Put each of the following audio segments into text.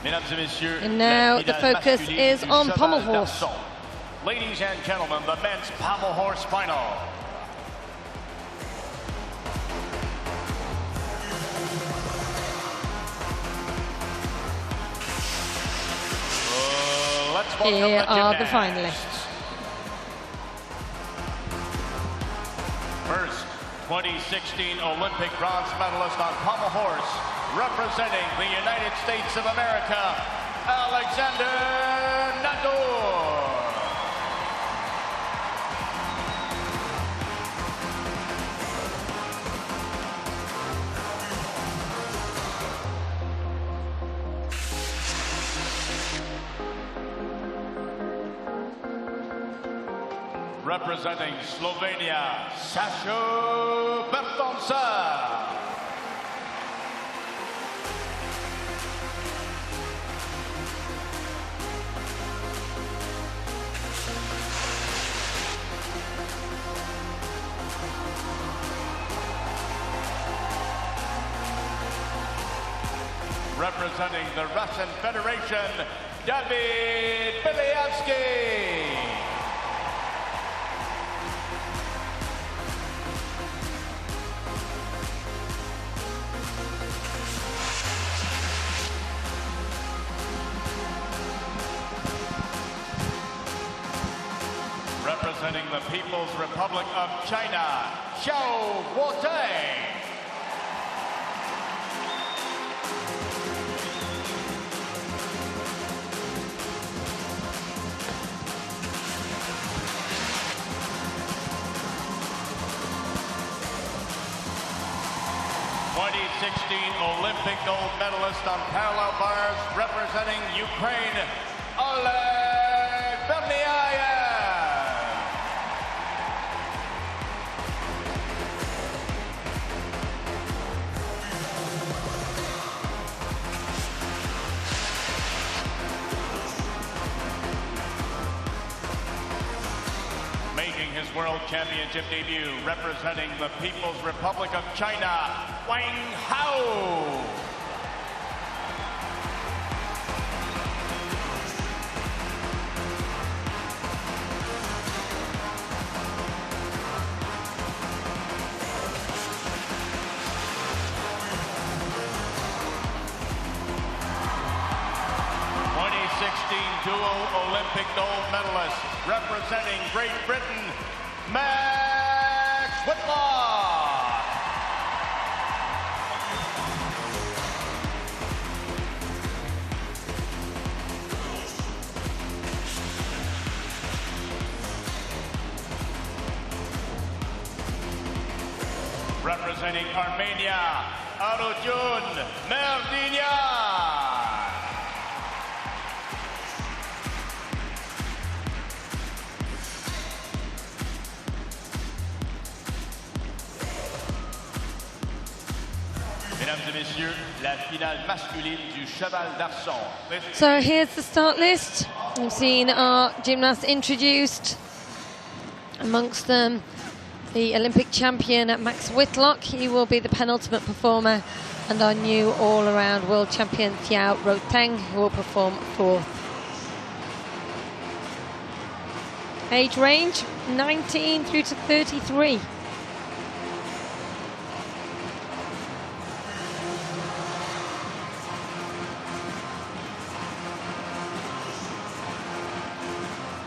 And now the focus is on pommel horse. Ladies and gentlemen, the men's pommel horse final. Here are the finalists. First, 2016 Olympic bronze medalist on pommel horse, representing the United States of America, Alexander Nador. Representing Slovenia, Sašo Bertonsa. Representing the Russian Federation, David Bilyavsky. Representing the People's Republic of China, Xiao Guotei. Olympic gold medalist on parallel bars, representing Ukraine, Oleg Berniayev. Making his World Championship debut, representing the People's Republic of China, Wang Hao. Dual Olympic gold medalist, representing Great Britain, Max Whitlock. Representing Armenia, Arujun Merdinyan. La finale masculine du cheval d'arçon. So here's the start list. We've seen our gymnasts introduced. Amongst them, the Olympic champion Max Whitlock. He will be the penultimate performer. And our new all-around world champion Thiao Roteng, who will perform fourth. Age range, 19 through to 33.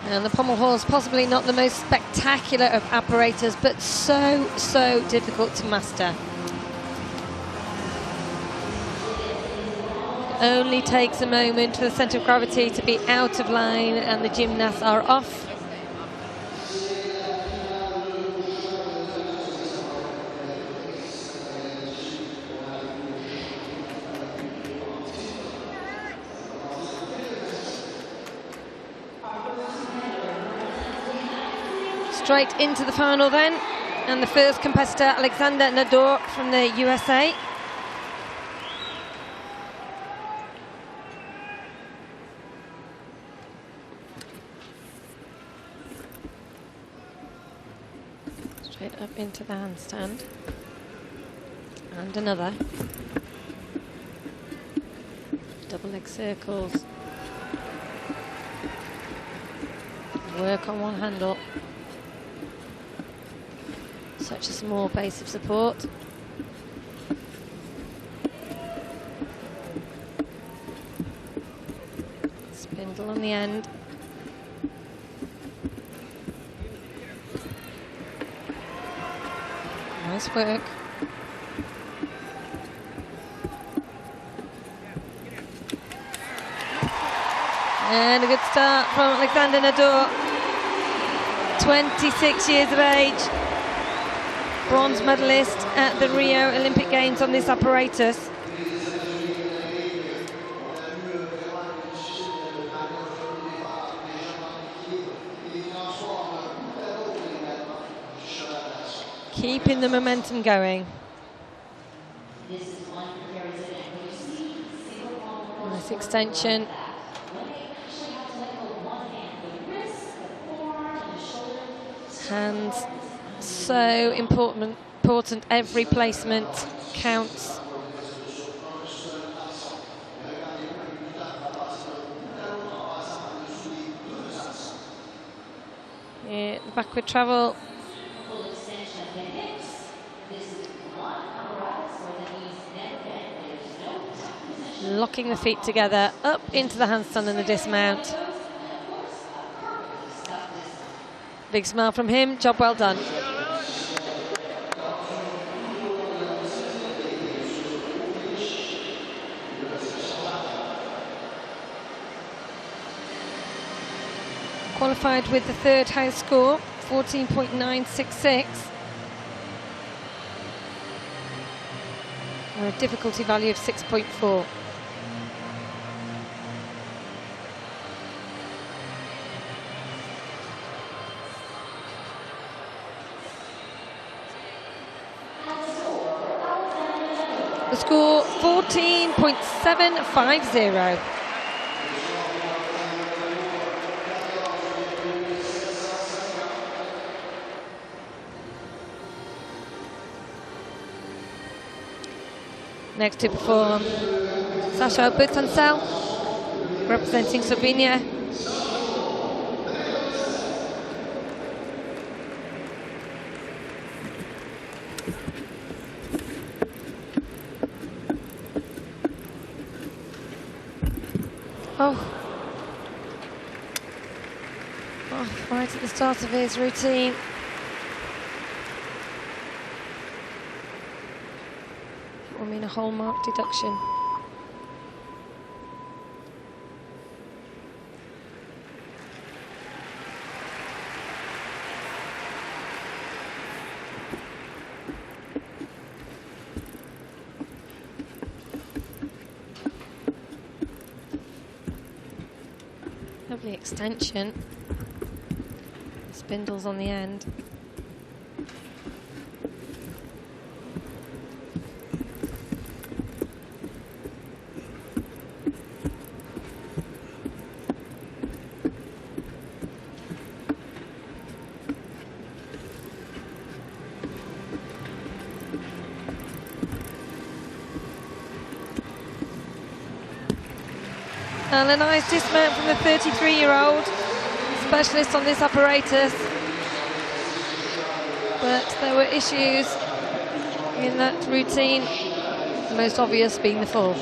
And the pommel horse, possibly not the most spectacular of apparatus, but so difficult to master. It only takes a moment for the centre of gravity to be out of line and the gymnasts are off. Straight into the final then, and the first competitor, Alexander Nador from the USA. Straight up into the handstand. And another. Double leg circles. Work on one handle. Such a small base of support. Spindle on the end. Nice work. And a good start from Alexander Nadur. 26 years of age. Bronze medalist at the Rio Olympic Games on this apparatus. Keeping the momentum going. Nice extension. Hands, so important. Every placement counts. Yeah, the backward travel. Locking the feet together, up into the handstand and the dismount. Big smile from him, job well done. Qualified with the third highest score, 14.966. A difficulty value of 6.4. The score 14.750. Next to perform, Sasha Bertancel, representing Slovenia. Oh, right at the start of his routine. Will mean a whole mark deduction. Lovely extension. Spindles on the end. And a nice dismount from the 33-year-old specialist on this apparatus. But there were issues in that routine, the most obvious being the fall.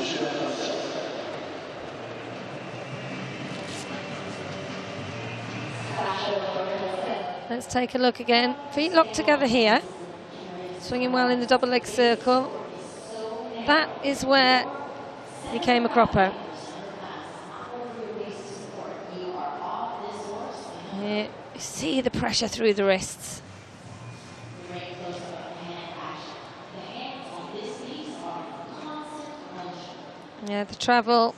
Let's take a look again. Feet locked together here. Swinging well in the double leg circle. That is where he came a cropper. Yeah, you see the pressure through the wrists. Yeah, the travel.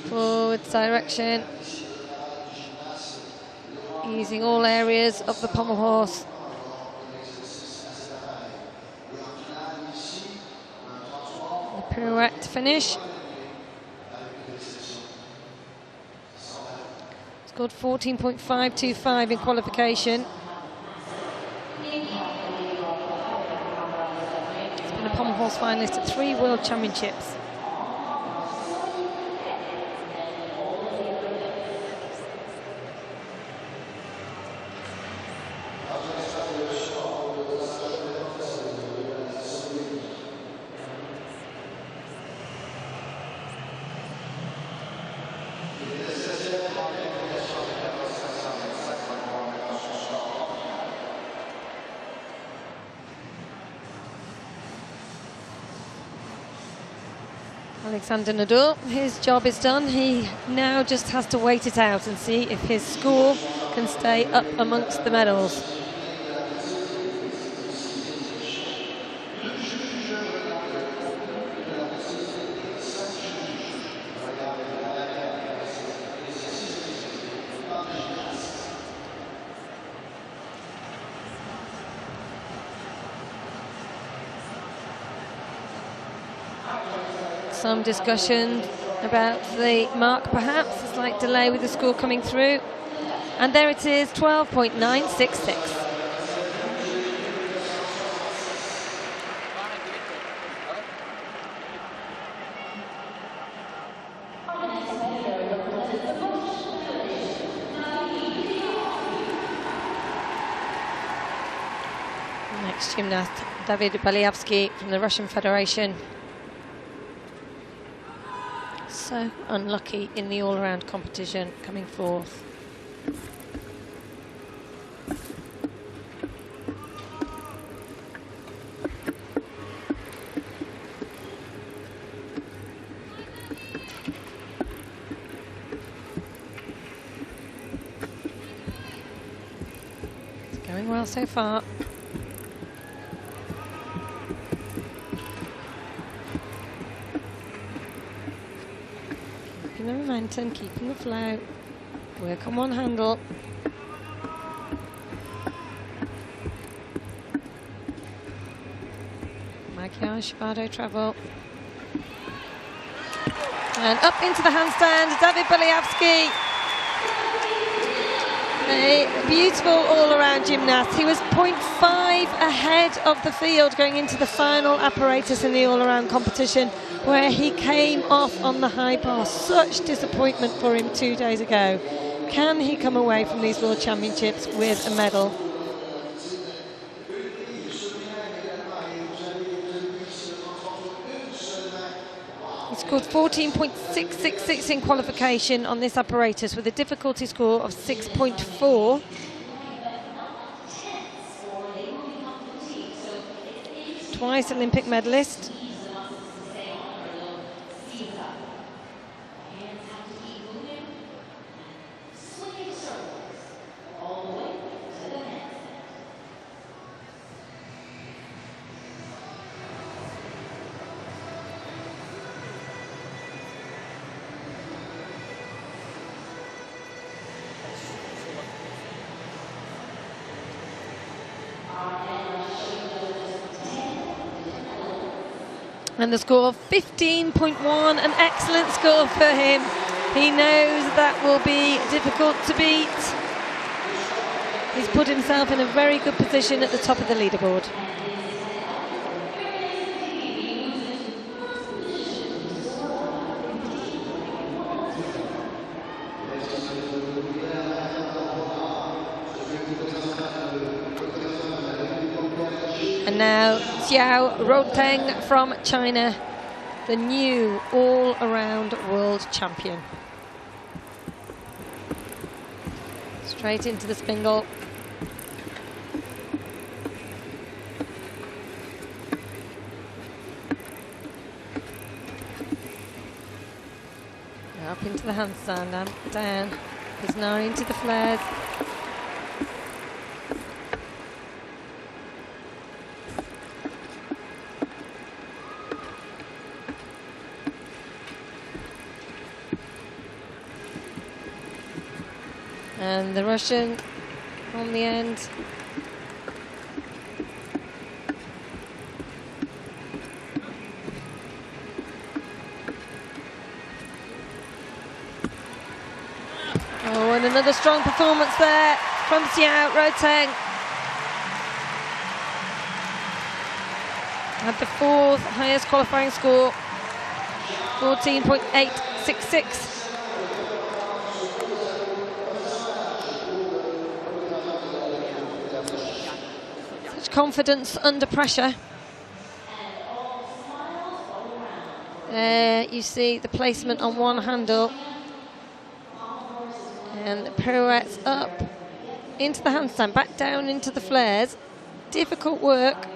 Forwards direction. Using all areas of the pommel horse. The pirouette finish. Scored 14.525 in qualification. It's been a pommel horse finalist at 3 World Championships. Alexander Nadal, his job is done. He now just has to wait it out and see if his score can stay up amongst the medals. Some discussion about the mark, perhaps a slight delay with the score coming through, and there it is, 12.966. Next gymnast, David Baliavsky from the Russian Federation. So unlucky in the all-around competition, coming fourth. It's going well so far. The momentum, keeping the flow, work on one handle. Magyar Shabado travel. And up into the handstand, David Baliavsky. A beautiful all-around gymnast. He was 0.5 ahead of the field going into the final apparatus in the all-around competition, where he came off on the high bar. Such disappointment for him 2 days ago. Can he come away from these World Championships with a medal? He scored 14.666 in qualification on this apparatus with a difficulty score of 6.4. Twice Olympic medalist. And the score of 15.1, an excellent score for him. He knows that will be difficult to beat. He's put himself in a very good position at the top of the leaderboard. And now Xiao Roteng from China, the new all-around world champion. Straight into the spindle. Up into the handstand and down. He's now into the flares. And the Russian on the end. Oh, and another strong performance there from Xiao Roteng. had the 4th highest qualifying score, 14.866. Such confidence under pressure. There you see the placement on one handle, and the pirouettes up into the handstand, back down into the flares. Difficult work.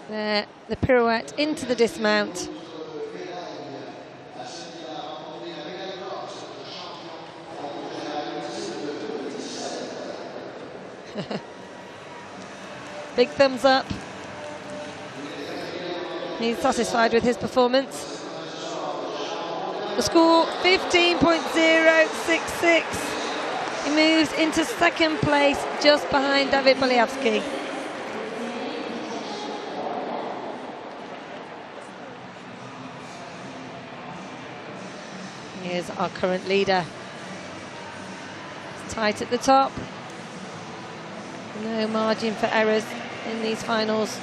There, the pirouette into the dismount. Big thumbs up. He's satisfied with his performance. The score 15.066. He moves into 2nd place, just behind David Boliavsky. Here's our current leader. It's tight at the top. No margin for errors in these finals.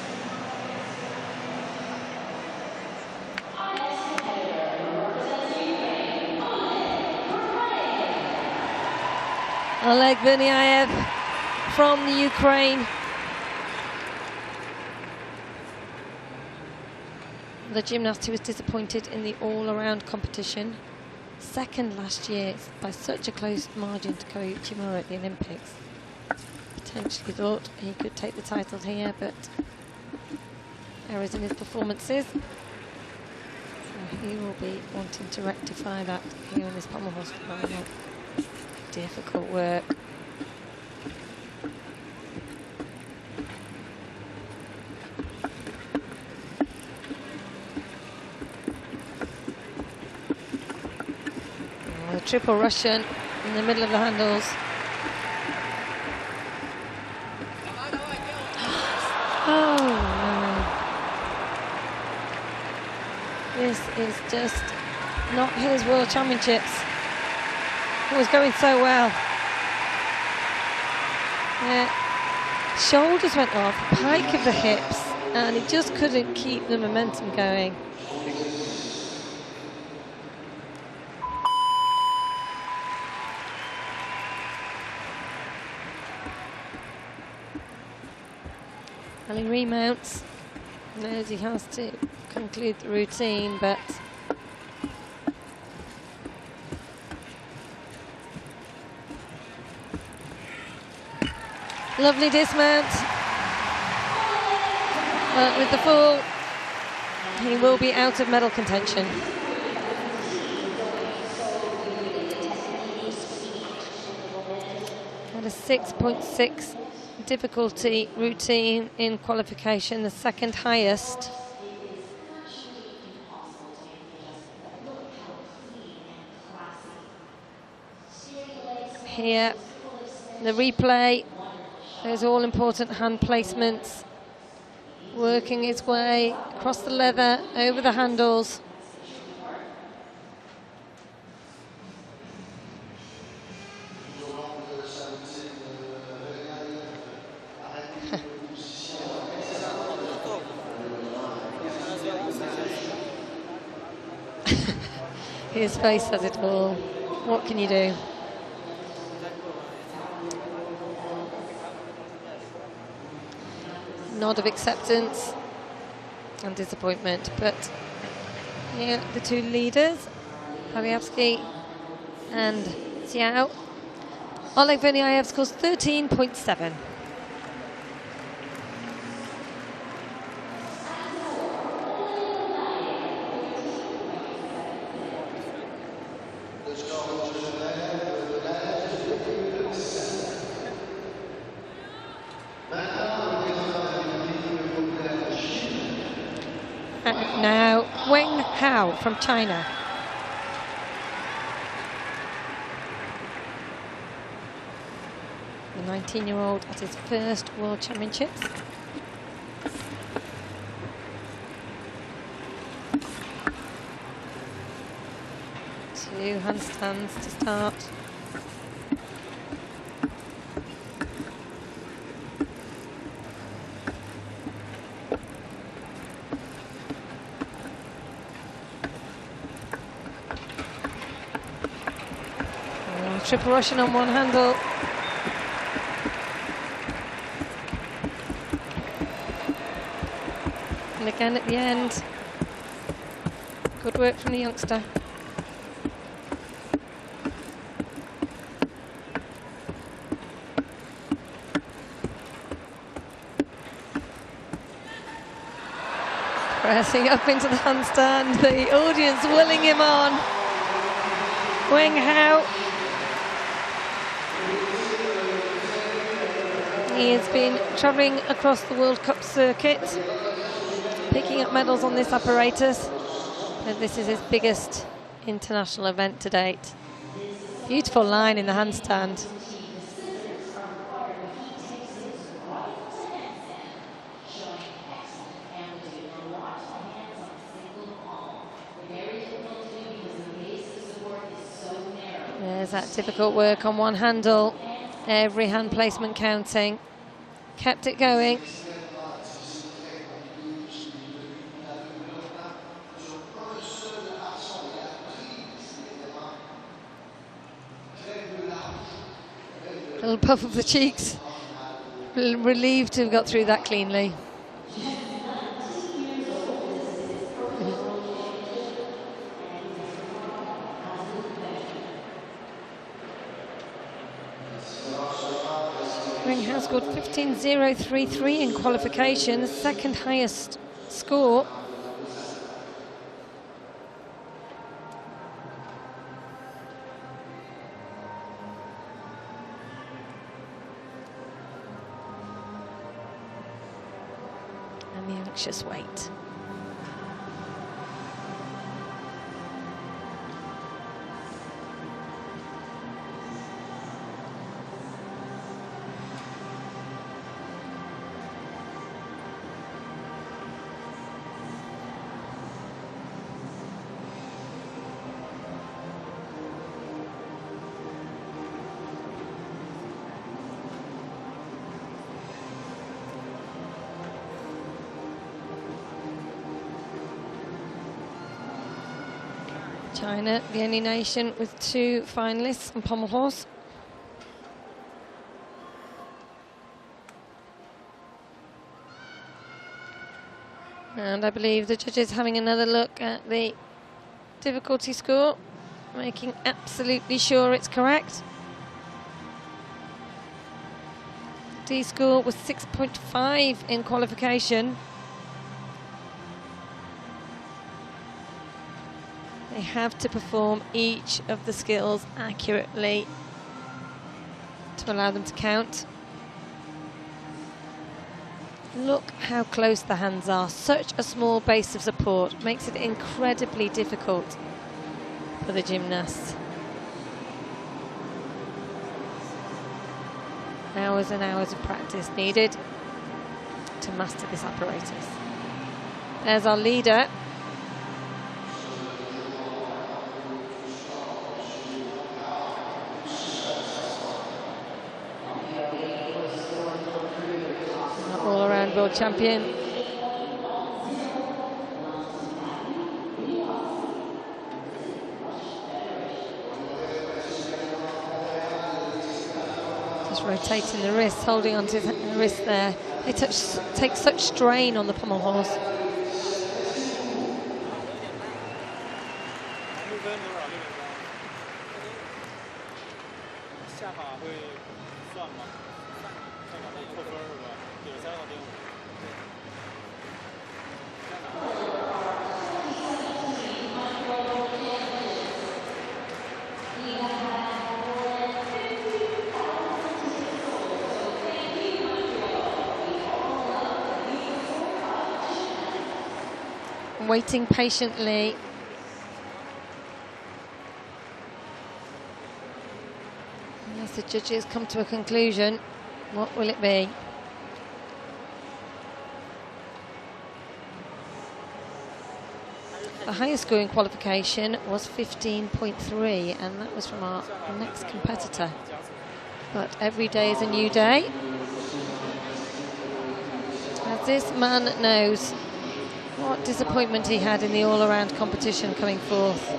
Oleg Verniayev from the Ukraine. The gymnast who was disappointed in the all-around competition. 2nd last year by such a close margin to Koichi Mura at the Olympics. Potentially thought he could take the title here, but errors in his performances. So he will be wanting to rectify that here in this pommel horse final. Difficult work. The triple Russian in the middle of the handles. Oh no. This is just not his World Championships. It was going so well. Shoulders went off, pike of the hips, and he just couldn't keep the momentum going. And he remounts, knows he has to conclude the routine, but lovely dismount. But with the fall, he will be out of medal contention. Had a 6.6 difficulty routine in qualification, the 2nd highest. Here, the replay, those all important hand placements, working its way across the leather, over the handles. His face says it all. What can you do? Nod of acceptance and disappointment, but yeah, the two leaders, Boliavsky and Xiao. Oleg Verniayev scores 13.7. Now, Weng Hao from China. The 19-year-old at his first World Championships. Two handstands to start. Triple Russian on one handle. And again at the end. Good work from the youngster. Pressing up into the handstand, the audience willing him on. Weng Hao. He has been travelling across the World Cup circuit, picking up medals on this apparatus, but this is his biggest international event to date. Beautiful line in the handstand. There's that difficult work on one handle, every hand placement counting. Kept it going. A little puff of the cheeks. Relieved to have got through that cleanly. Weng Hao scored 15.033 in qualification, the second highest score. And the anxious wait. China, the only nation with two finalists on pommel horse. And I believe the judges having another look at the difficulty score, making absolutely sure it's correct. D score was 6.5 in qualification. They have to perform each of the skills accurately to allow them to count. Look how close the hands are. Such a small base of support makes it incredibly difficult for the gymnasts. Hours and hours of practice needed to master this apparatus. There's our leader. All-around world champion. Just rotating the wrist, holding onto the wrist there. They take such strain on the pommel horse. Waiting patiently. As the judges come to a conclusion, what will it be? The highest scoring qualification was 15.3, and that was from our next competitor. But every day is a new day. As this man knows what disappointment he had in the all-around competition coming forth.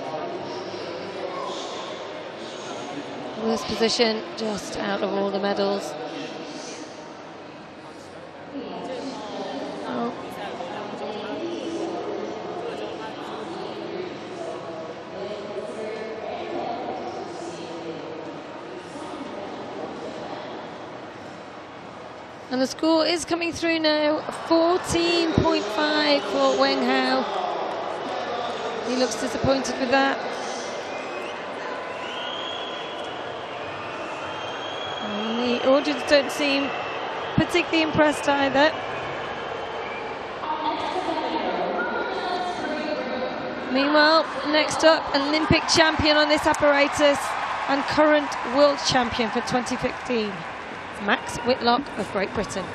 Worst position, just out of all the medals. Oh. And the score is coming through now, 14.5 for Weng Hao. He looks disappointed with that. And the audience don't seem particularly impressed either. Meanwhile, next up, Olympic champion on this apparatus and current world champion for 2015. Max Whitlock of Great Britain.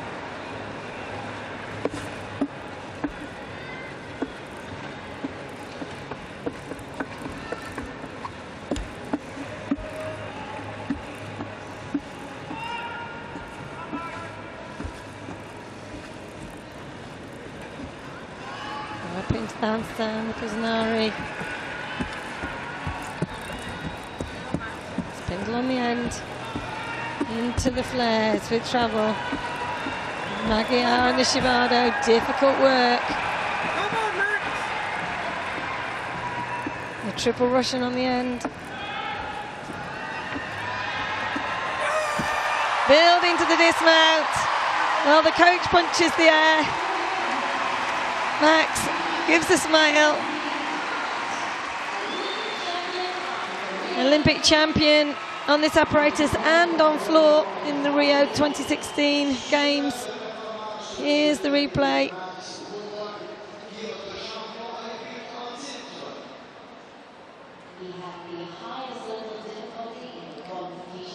Up into the handstand with Zanari. Spindle on the end. Into the flares with travel. Magyar and the Shibado, difficult work. The triple Russian on the end. Building to the dismount. Well, the coach punches the air. Max gives a smile. Olympic champion on this apparatus and on floor in the Rio 2016 Games. Here's the replay.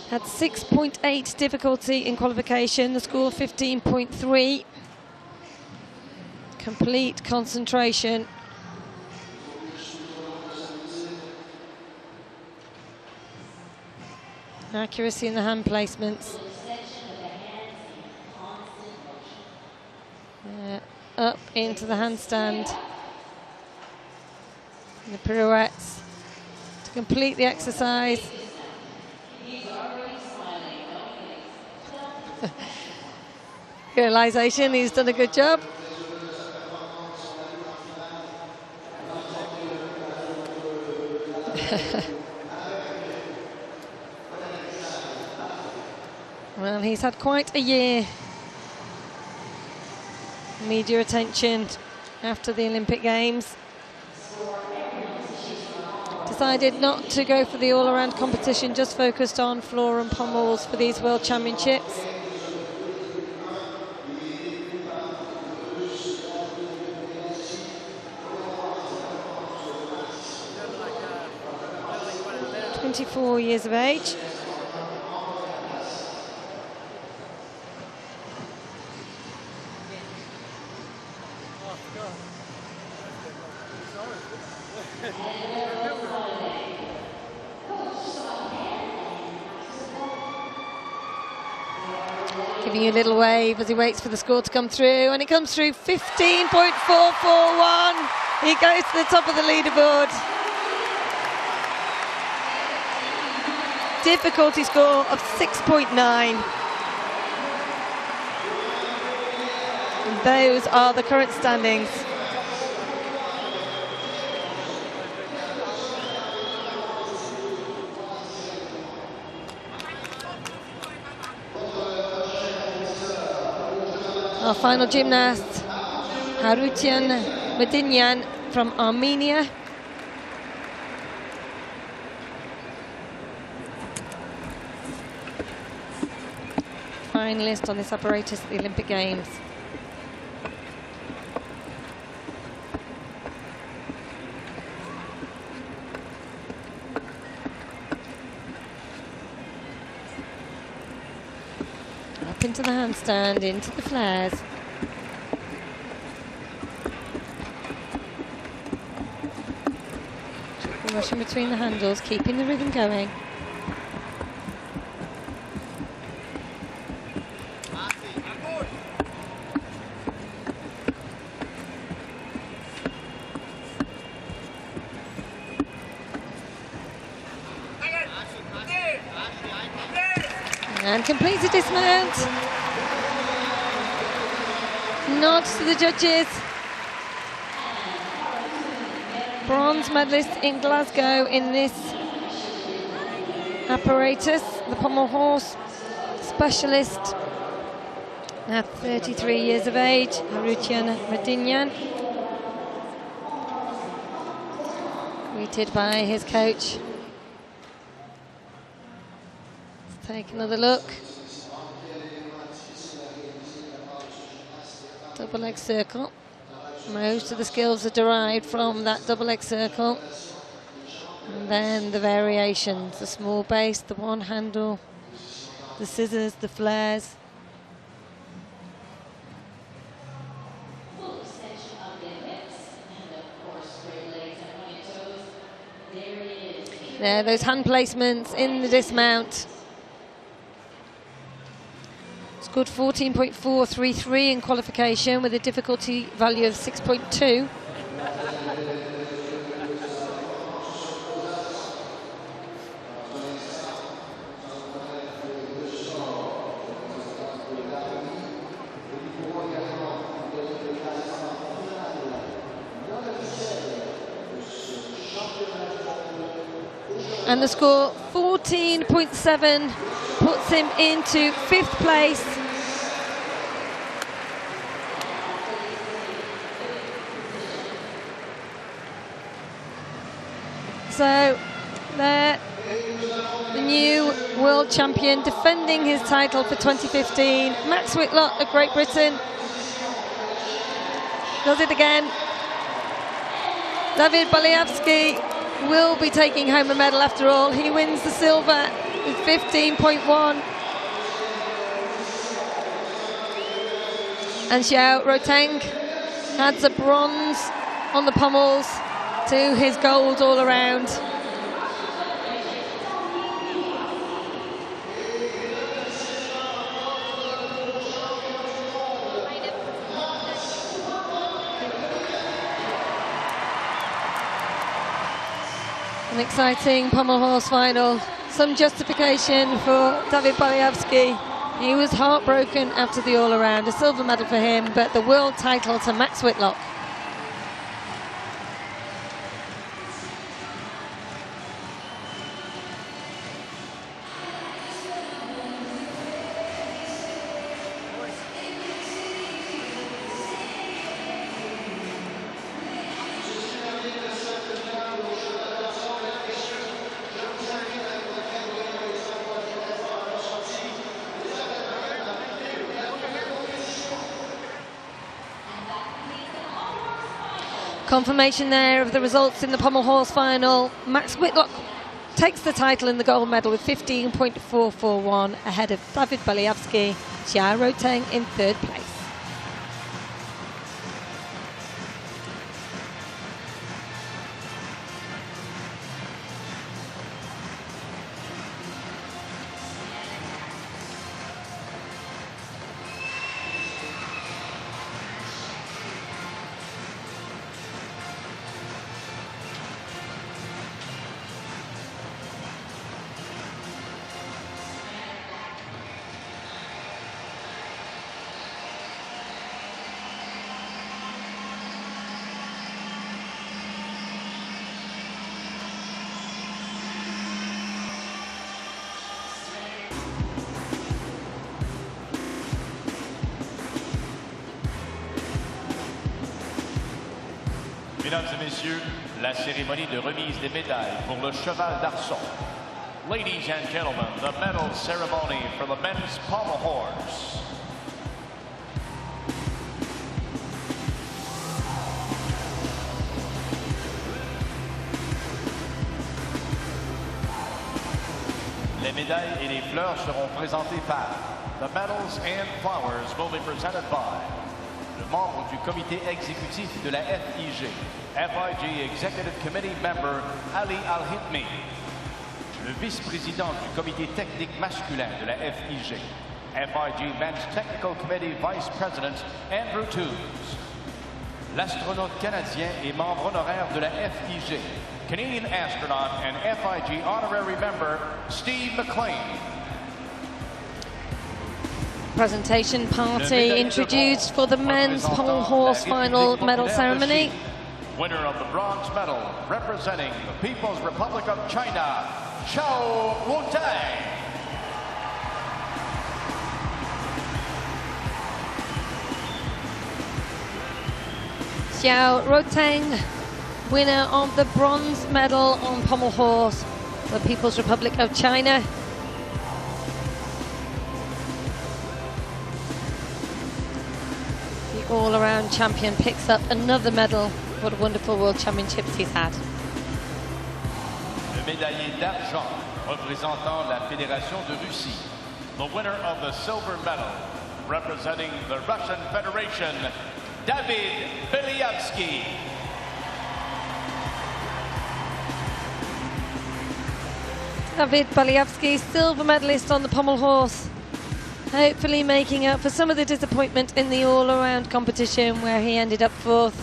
Had 6.8 difficulty in qualification, the score 15.3. Complete concentration. Accuracy in the hand placements. Up into the handstand. And the pirouettes to complete the exercise. Realisation, he's done a good job. Well, he's had quite a year. Media attention after the Olympic Games. Decided not to go for the all-around competition, just focused on floor and pommels for these World Championships. "24 years of age. Giving you a little wave as he waits for the score to come through, and it comes through 15.441. He goes to the top of the leaderboard. Difficulty score of 6.9. And those are the current standings. Our final gymnast, Harutian Medinyan from Armenia. Finalist on this apparatus at the Olympic Games. Up into the handstand, into the flares. Rushing between the handles, keeping the rhythm going. And completes a dismount. Nods to the judges. Bronze medalist in Glasgow in this apparatus, the pommel horse specialist at 33 years of age, Haruchian Radinyan, greeted by his coach. Let's take another look. Double leg circle. Most of the skills are derived from that double leg circle. And then the variations, the small base, the one handle, the scissors, the flares. There, those hand placements in the dismount. Scored 14.433 in qualification with a difficulty value of 6.2. And the score 14.7 puts him into 5th place. So there, the new world champion defending his title for 2015, Max Whitlock of Great Britain. Does it again. David Baliavsky will be taking home a medal after all. He wins the silver with 15.1. And Xiao Roteng adds a bronze on the pommels to his gold all around. An exciting pommel horse final. Some justification for David Baliavsky. He was heartbroken after the all-around. A silver medal for him, but the world title to Max Whitlock. Confirmation there of the results in the pommel horse final. Max Whitlock takes the title and the gold medal with 15.441 ahead of David Baliavsky. Xiao Roteng in 3rd place. Mesdames et messieurs, la cérémonie de remise des médailles pour le cheval d'arçon. Ladies and gentlemen, the medal ceremony for the men's pommel horse. Les médailles et les fleurs seront présentées par The medals and flowers will be presented by le membre du comité exécutif de la FIG, FIG Executive Committee member Ali Al-Hitmi, le vice-président du comité technique masculin de la FIG, FIG Men's Technical Committee Vice President Andrew Toombs, l'astronaute canadien et membre honoraire de la FIG, Canadian astronaut and FIG honorary member Steve McLean. Presentation party introduced for the men's pommel horse final medal ceremony. Winner of the bronze medal representing the People's Republic of China, Xiao Rotang. Xiao Rotang, winner of the bronze medal on pommel horse for the People's Republic of China. The all-around champion picks up another medal. What a wonderful World Championships he's had. Le médaillé d'argent représentant la Fédération de Russie. The winner of the silver medal representing the Russian Federation, David Belyavsky. David Belyavsky, silver medalist on the pommel horse. Hopefully making up for some of the disappointment in the all-around competition where he ended up fourth.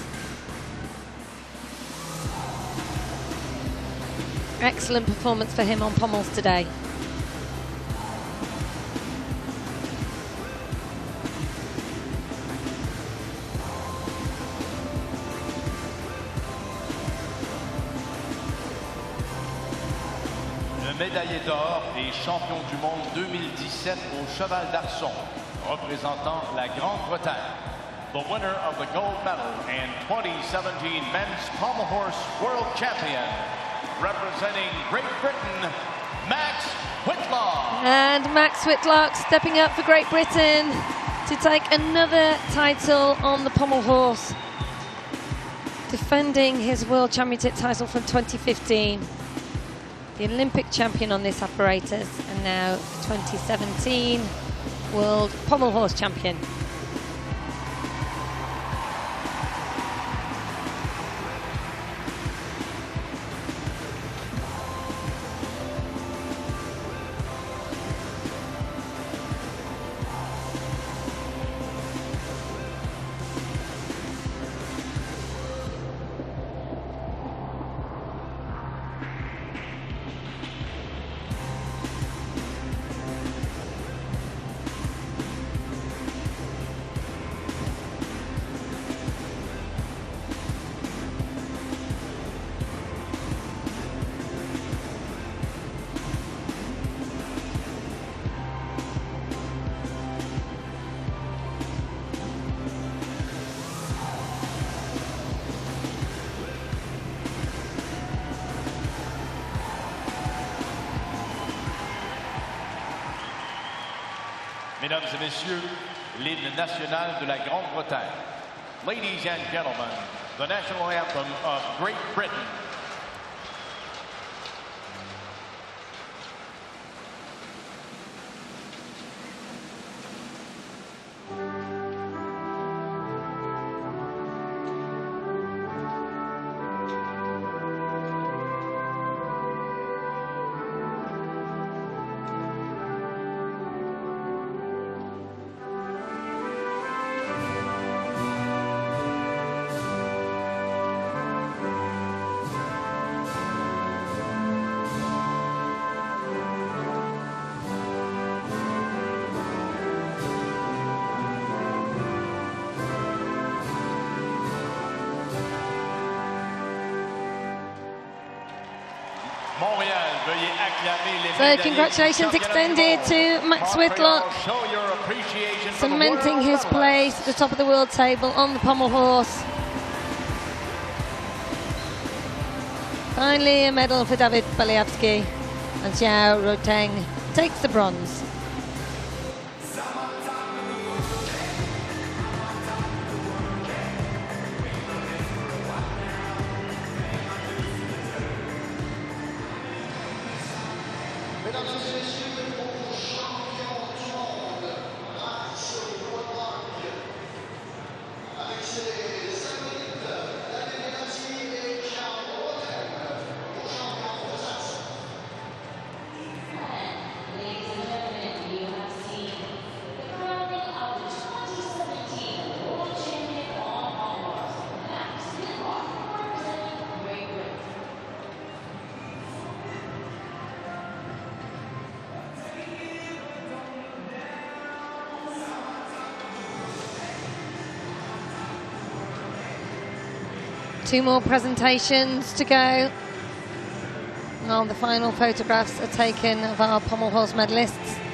Excellent performance for him on pommels today. Médaillé d'or et champion du monde 2017 au cheval d'arçon, représentant la Grande-Bretagne. The winner of the gold medal and 2017 men's pommel horse world champion, representing Great Britain, Max Whitlock. And Max Whitlock stepping up for Great Britain to take another title on the pommel horse, defending his world championship title from 2015. The Olympic champion on this apparatus, and now 2017 World Pommel Horse champion. Mesdames et messieurs, l'hymne national de la Grande-Bretagne. Ladies and gentlemen, the national anthem of Great Britain. So congratulations extended to Max Whitlock, cementing his place at the top of the world table on the pommel horse. Finally a medal for David Belyavsky, and Xiao Rotang takes the bronze. 2 more presentations to go. Now the final photographs are taken of our pommel horse medalists.